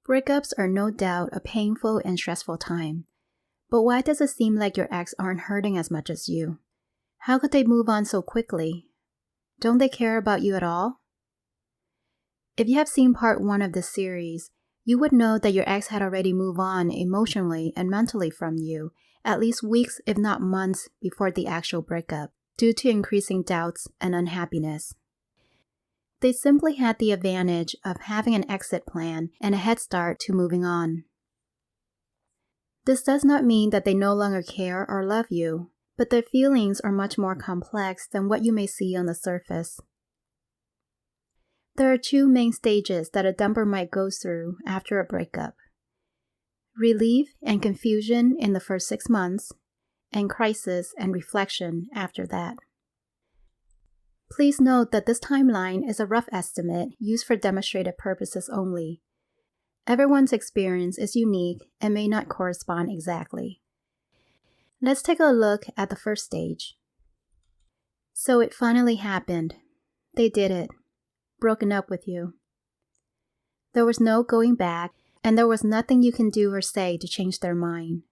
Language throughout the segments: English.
Breakups are no doubt a painful and stressful time. But why does it seem like your ex aren't hurting as much as you? How could they move on so quickly? Don't they care about you at all? If you have seen part 1 of this series, you would know that your ex had already moved on emotionally and mentally from you, at least weeks if not months before the actual breakup, due to increasing doubts and unhappiness. They simply had the advantage of having an exit plan and a head start to moving on. This does not mean that they no longer care or love you, but their feelings are much more complex than what you may see on the surface. There are 2 main stages that a dumper might go through after a breakup: relief and confusion in the first 6 months, and crisis and reflection after that. Please note that this timeline is a rough estimate used for demonstrative purposes only. Everyone's experience is unique and may not correspond exactly. Let's take a look at the first stage. So it finally happened. They did it. Broken up with you. There was no going back, and there was nothing you can do or say to change their mind.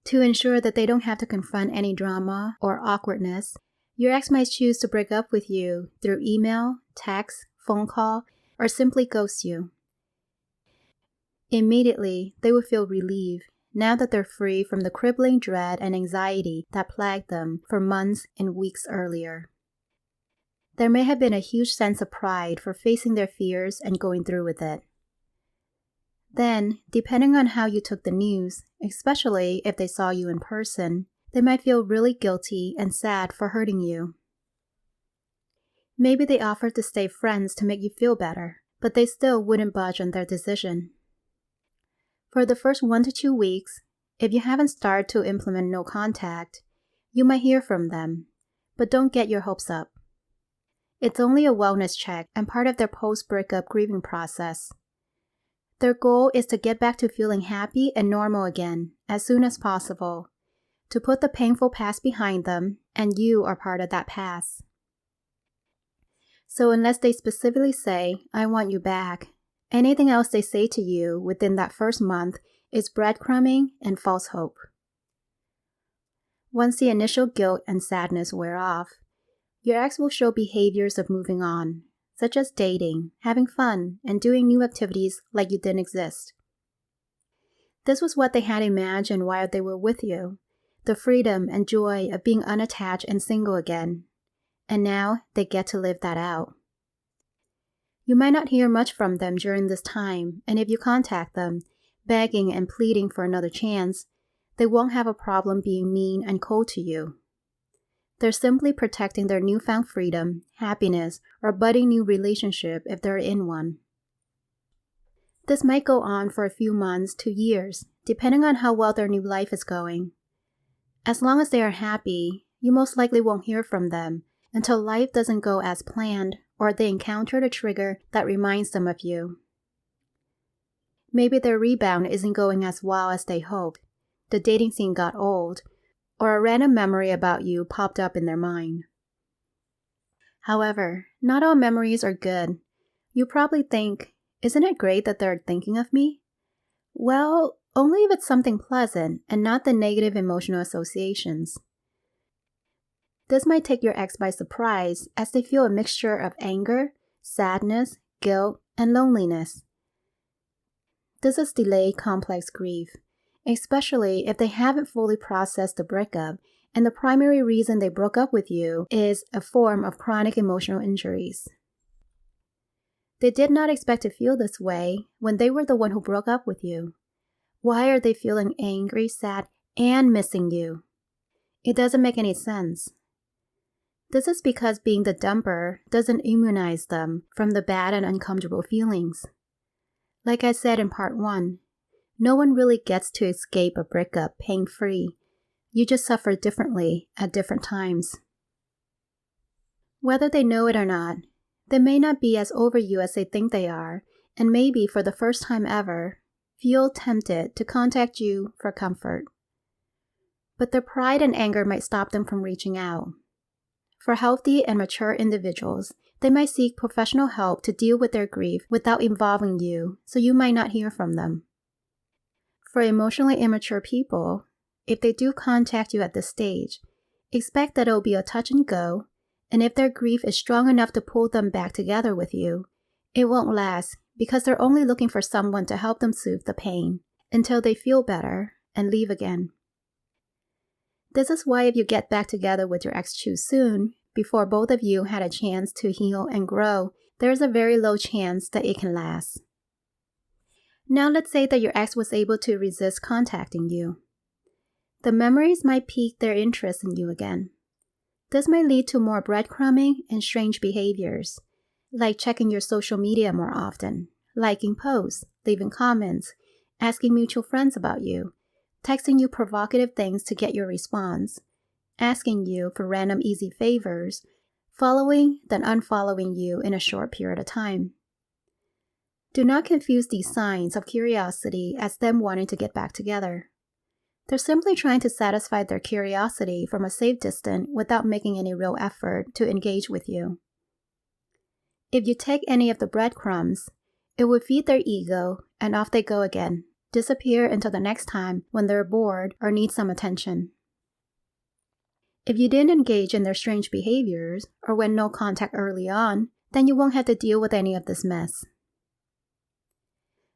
To ensure that they don't have to confront any drama or awkwardness, your ex might choose to break up with you through email, text, phone call, or simply ghost you. Immediately, they will feel relieved now that they're free from the crippling dread and anxiety that plagued them for months and weeks earlier. There may have been a huge sense of pride for facing their fears and going through with it. Then, depending on how you took the news, especially if they saw you in person, they might feel really guilty and sad for hurting you. Maybe they offered to stay friends to make you feel better, but they still wouldn't budge on their decision. For the first 1 to 2 weeks, if you haven't started to implement no contact, you might hear from them, but don't get your hopes up. It's only a wellness check and part of their post-breakup grieving process. Their goal is to get back to feeling happy and normal again as soon as possible, to put the painful past behind them, and you are part of that past. So unless they specifically say, "I want you back," anything else they say to you within that first month is breadcrumbing and false hope. Once the initial guilt and sadness wear off, your ex will show behaviors of moving on, such as dating, having fun, and doing new activities like you didn't exist. This was what they had imagined while they were with you, the freedom and joy of being unattached and single again. And now they get to live that out. You might not hear much from them during this time, and if you contact them, begging and pleading for another chance, they won't have a problem being mean and cold to you. They're simply protecting their newfound freedom, happiness, or budding new relationship if they're in one. This might go on for a few months to years, depending on how well their new life is going. As long as they are happy, you most likely won't hear from them until life doesn't go as planned or they encounter a trigger that reminds them of you. Maybe their rebound isn't going as well as they hoped, the dating scene got old, or a random memory about you popped up in their mind. However, not all memories are good. You probably think, "Isn't it great that they're thinking of me?" Well, only if it's something pleasant and not the negative emotional associations. This might take your ex by surprise as they feel a mixture of anger, sadness, guilt, and loneliness. This is delayed complex grief, especially if they haven't fully processed the breakup and the primary reason they broke up with you is a form of chronic emotional injuries. They did not expect to feel this way when they were the one who broke up with you. Why are they feeling angry, sad, and missing you? It doesn't make any sense. This is because being the dumper doesn't immunize them from the bad and uncomfortable feelings. Like I said in part 1, no one really gets to escape a breakup pain-free. You just suffer differently at different times. Whether they know it or not, they may not be as over you as they think they are, and maybe for the first time ever, feel tempted to contact you for comfort. But their pride and anger might stop them from reaching out. For healthy and mature individuals, They might seek professional help to deal with their grief without involving you, so you might not hear from them. For emotionally immature people, if they do contact you at this stage, expect that it will be a touch and go, and if their grief is strong enough to pull them back together with you, it won't last because they're only looking for someone to help them soothe the pain until they feel better and leave again. This is why if you get back together with your ex too soon, before both of you had a chance to heal and grow, there is a very low chance that it can last. Now let's say that your ex was able to resist contacting you. The memories might pique their interest in you again. This might lead to more breadcrumbing and strange behaviors, like checking your social media more often, liking posts, leaving comments, asking mutual friends about you, texting you provocative things to get your response, asking you for random easy favors, following then unfollowing you in a short period of time. Do not confuse these signs of curiosity as them wanting to get back together. They're simply trying to satisfy their curiosity from a safe distance without making any real effort to engage with you. If you take any of the breadcrumbs, it would feed their ego and off they go again, disappear until the next time when they're bored or need some attention. If you didn't engage in their strange behaviors or when no contact early on, then you won't have to deal with any of this mess.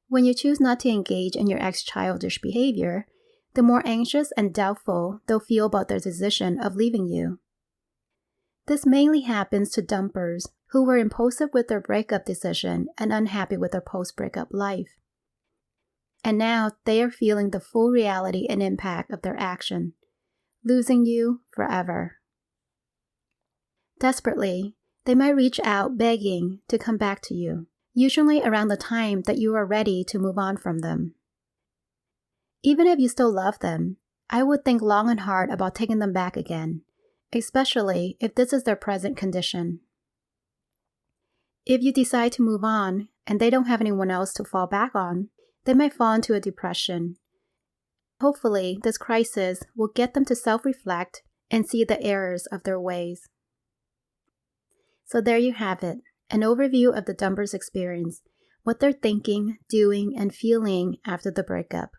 When you choose not to engage in your ex's childish behavior, the more anxious and doubtful they'll feel about their decision of leaving you. This mainly happens to dumpers who were impulsive with their breakup decision and unhappy with their post-breakup life. And now they are feeling the full reality and impact of their action, losing you forever. Desperately, they might reach out begging to come back to you, usually around the time that you are ready to move on from them. Even if you still love them, I would think long and hard about taking them back again, especially if this is their present condition. If you decide to move on and they don't have anyone else to fall back on, they might fall into a depression. Hopefully, this crisis will get them to self-reflect and see the errors of their ways. So there you have it, an overview of the dumper's experience, what they're thinking, doing, and feeling after the breakup.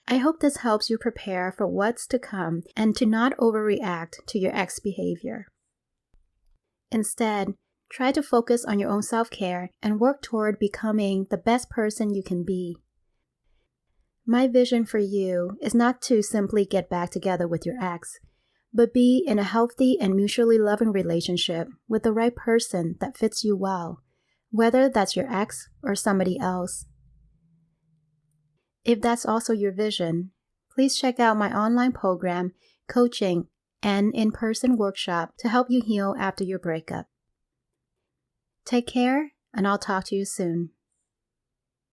I hope this helps you prepare for what's to come and to not overreact to your ex behavior. Instead, try to focus on your own self-care and work toward becoming the best person you can be. My vision for you is not to simply get back together with your ex, but be in a healthy and mutually loving relationship with the right person that fits you well, whether that's your ex or somebody else. If that's also your vision, please check out my online program, coaching, and in-person workshop to help you heal after your breakup. Take care, and I'll talk to you soon.